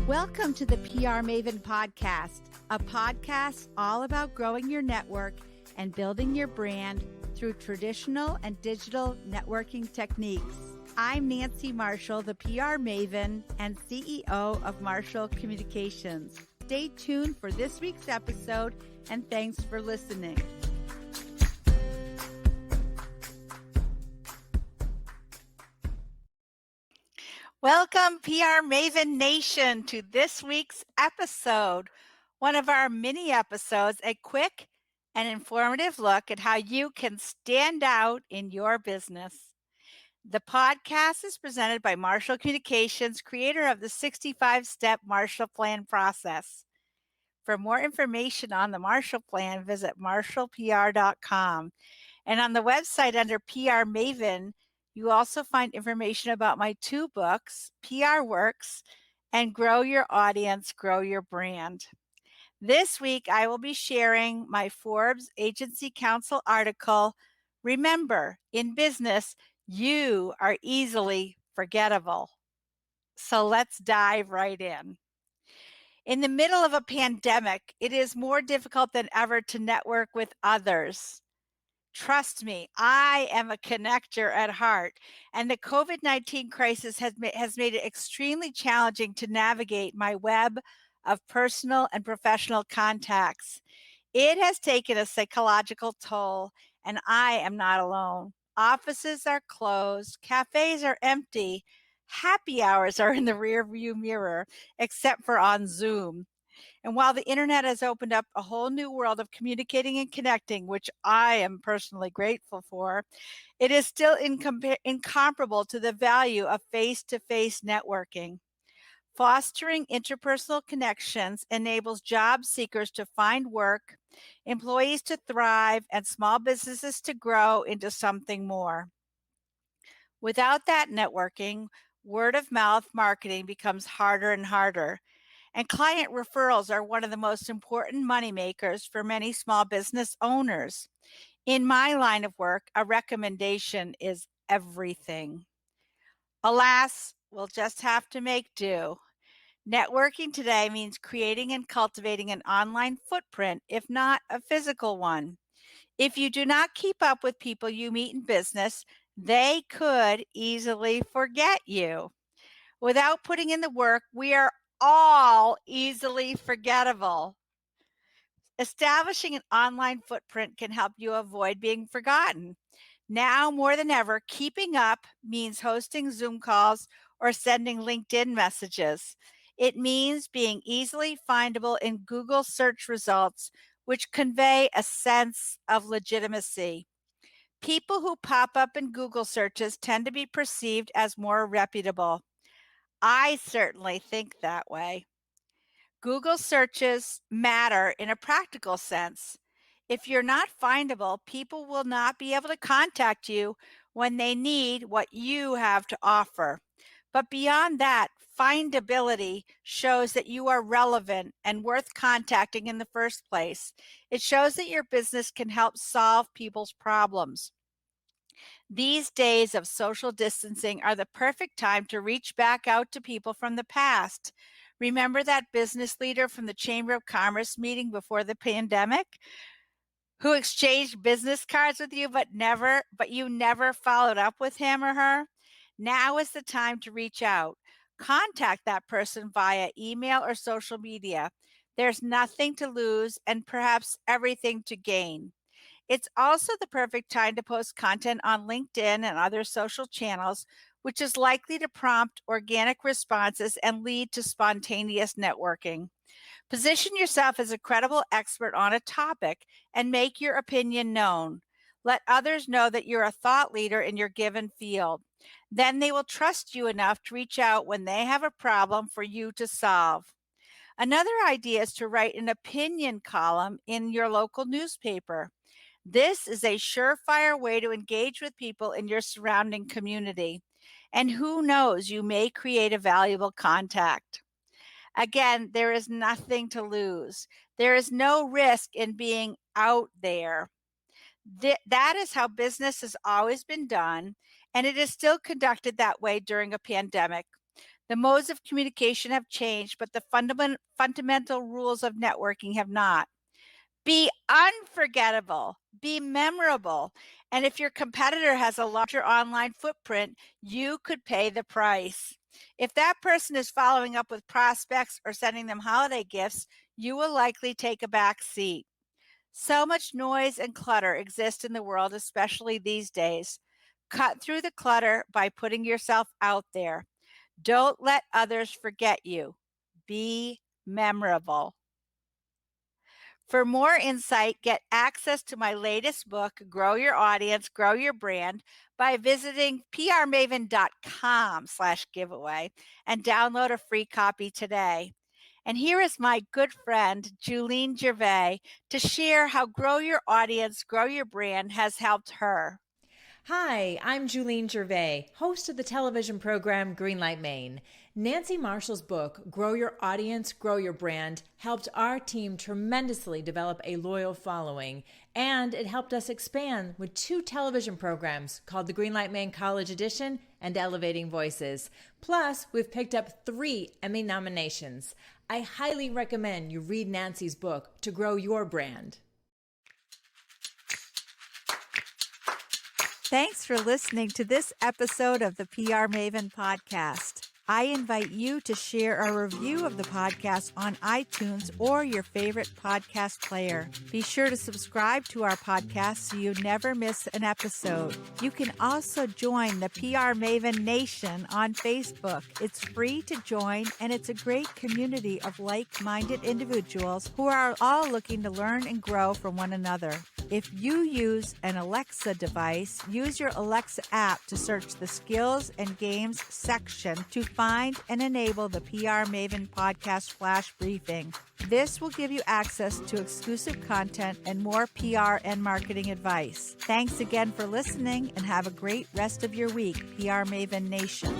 Welcome to the PR Maven podcast, a podcast all about growing your network and building your brand through traditional and digital networking techniques. I'm Nancy Marshall, the PR Maven and CEO of Marshall Communications. Stay tuned for this week's episode, and thanks for listening. Welcome, PR Maven Nation, to this week's episode, one of our mini episodes, a quick and informative look at how you can stand out in your business. The podcast is presented by Marshall Communications, creator of the 65-step Marshall Plan process. For more information on the Marshall Plan, visit marshallpr.com. And on the website under PR Maven, you also find information about my two books, PR Works and Grow Your Audience, Grow Your Brand. This week, I will be sharing my Forbes Agency Council article, Remember, in business, you are easily forgettable. So let's dive right in. In the middle of a pandemic, it is more difficult than ever to network with others. Trust me, I am a connector at heart, and the COVID-19 crisis has made it extremely challenging to navigate my web of personal and professional contacts. It has taken a psychological toll, and I am not alone. Offices are closed, cafes are empty, happy hours are in the rearview mirror, except for on Zoom. And while the internet has opened up a whole new world of communicating and connecting, which I am personally grateful for, it is still incomparable to the value of face-to-face networking. Fostering interpersonal connections enables job seekers to find work, employees to thrive, and small businesses to grow into something more. Without that networking, word-of-mouth marketing becomes harder and harder. And client referrals are one of the most important moneymakers for many small business owners. In my line of work, a recommendation is everything. Alas, we'll just have to make do. Networking today means creating and cultivating an online footprint, if not a physical one. If you do not keep up with people you meet in business, they could easily forget you. Without putting in the work, we are all easily forgettable. Establishing an online footprint can help you avoid being forgotten. Now more than ever, keeping up means hosting Zoom calls or sending LinkedIn messages. It means being easily findable in Google search results, which convey a sense of legitimacy. People who pop up in Google searches tend to be perceived as more reputable. I certainly think that way. Google searches matter in a practical sense. If you're not findable, people will not be able to contact you when they need what you have to offer. But beyond that, findability shows that you are relevant and worth contacting in the first place. It shows that your business can help solve people's problems. These days of social distancing are the perfect time to reach back out to people from the past. Remember that business leader from the Chamber of Commerce meeting before the pandemic who exchanged business cards with you but you never followed up with him or her? Now is the time to reach out. Contact that person via email or social media. There's nothing to lose and perhaps everything to gain. It's also the perfect time to post content on LinkedIn and other social channels, which is likely to prompt organic responses and lead to spontaneous networking. Position yourself as a credible expert on a topic and make your opinion known. Let others know that you're a thought leader in your given field. Then they will trust you enough to reach out when they have a problem for you to solve. Another idea is to write an opinion column in your local newspaper. This is a surefire way to engage with people in your surrounding community. And who knows, you may create a valuable contact. Again, there is nothing to lose. There is no risk in being out there. That is how business has always been done, and it is still conducted that way during a pandemic. The modes of communication have changed, but the fundamental rules of networking have not. Be unforgettable, be memorable, and if your competitor has a larger online footprint, you could pay the price. If that person is following up with prospects or sending them holiday gifts, you will likely take a back seat. So much noise and clutter exists in the world, especially these days. Cut through the clutter by putting yourself out there. Don't let others forget you. Be memorable. For more insight, get access to my latest book, Grow Your Audience, Grow Your Brand, by visiting prmaven.com/giveaway and download a free copy today. And here is my good friend, Julene Gervais, to share how Grow Your Audience, Grow Your Brand has helped her. Hi, I'm Julene Gervais, host of the television program Greenlight Maine. Nancy Marshall's book, Grow Your Audience, Grow Your Brand, helped our team tremendously develop a loyal following, and it helped us expand with 2 television programs called the Greenlight Maine College Edition and Elevating Voices. Plus, we've picked up 3 Emmy nominations. I highly recommend you read Nancy's book to grow your brand. Thanks for listening to this episode of the PR Maven podcast. I invite you to share a review of the podcast on iTunes or your favorite podcast player. Be sure to subscribe to our podcast so you never miss an episode. You can also join the PR Maven Nation on Facebook. It's free to join, and it's a great community of like-minded individuals who are all looking to learn and grow from one another. If you use an Alexa device, use your Alexa app to search the skills and games section to find and enable the PR Maven podcast flash briefing. This will give you access to exclusive content and more PR and marketing advice. Thanks again for listening, and have a great rest of your week, PR Maven Nation.